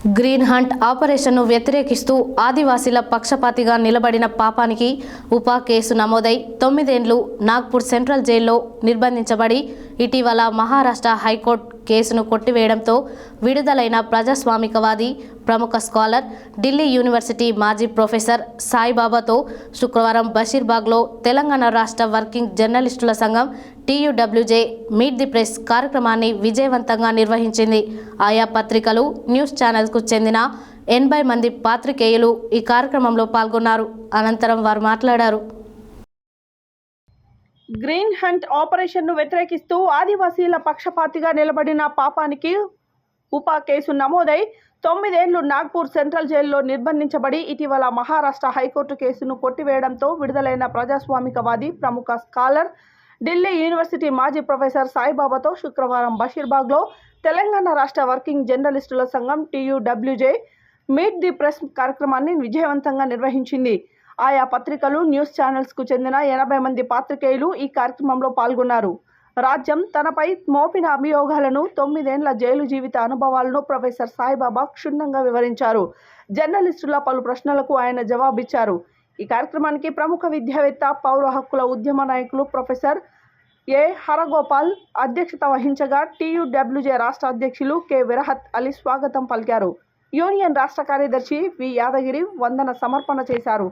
Green hunt ఆపరేషన్ను వ్యతిరేకిస్తూ ఆదివాసీల పక్షపాతిగా నిలబడిన పాపానికి ఉపా కేసు నమోదై 9 ఏళ్లు నాగ్పూర్ సెంట్రల్ జైల్లో నిర్బంధించబడి ఇటీవల మహారాష్ట్ర హైకోర్టు కేసును కొట్టివేయడంతో విడుదలైన ప్రజాస్వామికవాది ప్రముఖ స్కాలర్ ఢిల్లీ యూనివర్సిటీ మాజీ ప్రొఫెసర్ సాయిబాబాతో శుక్రవారం బషీర్బాగ్లో తెలంగాణ రాష్ట్ర వర్కింగ్ జర్నలిస్టుల సంఘం TUWJ మీట్ ది ప్రెస్ కార్యక్రమాన్ని విజయవంతంగా నిర్వహించింది. ఆయా పత్రికలు, న్యూస్ ఛానల్స్కు చెందిన 80 మంది పాత్రికేయులు ఈ కార్యక్రమంలో పాల్గొన్నారు. అనంతరం వారు మాట్లాడారు. గ్రీన్ హంట్ ఆపరేషన్ను వ్యతిరేకిస్తూ ఆదివాసీల పక్షపాతిగా నిలబడిన పాపానికి ఉపా కేసు నమోదై 9 ఏళ్లు నాగ్పూర్ సెంట్రల్ జైల్లో నిర్బంధించబడి ఇటీవల మహారాష్ట్ర హైకోర్టు కేసును కొట్టివేయడంతో విడుదలైన ప్రజాస్వామికవాది ప్రముఖ స్కాలర్ ఢిల్లీ యూనివర్సిటీ మాజీ ప్రొఫెసర్ సాయిబాబాతో శుక్రవారం బషీర్బాగ్లో తెలంగాణ రాష్ట్ర వర్కింగ్ జర్నలిస్టుల సంఘం TUWJ మీట్ ది ప్రెస్ కార్యక్రమాన్ని విజయవంతంగా నిర్వహించింది. ఆయా పత్రికలు, న్యూస్ ఛానల్స్కు చెందిన 80 మంది పాత్రికేయులు ఈ కార్యక్రమంలో పాల్గొన్నారు. రాజ్యం తనపై మోపిన అభియోగాలను, 9 ఏళ్ల జైలు జీవిత అనుభవాలను ప్రొఫెసర్ సాయిబాబా క్షుణ్ణంగా వివరించారు. జర్నలిస్టుల పలు ప్రశ్నలకు ఆయన జవాబిచ్చారు. ఈ కార్యక్రమానికి ప్రముఖ విద్యావేత్త, పౌర హక్కుల ఉద్యమ నాయకులు ప్రొఫెసర్ హరగోపాల్ అధ్యక్షత వహించగా TUWJ రాష్ట్ర అధ్యక్షులు K విరహత్ అలీ స్వాగతం పలికారు. యూనియన్ రాష్ట్ర కార్యదర్శి వి యాదగిరి వందన సమర్పణ చేశారు.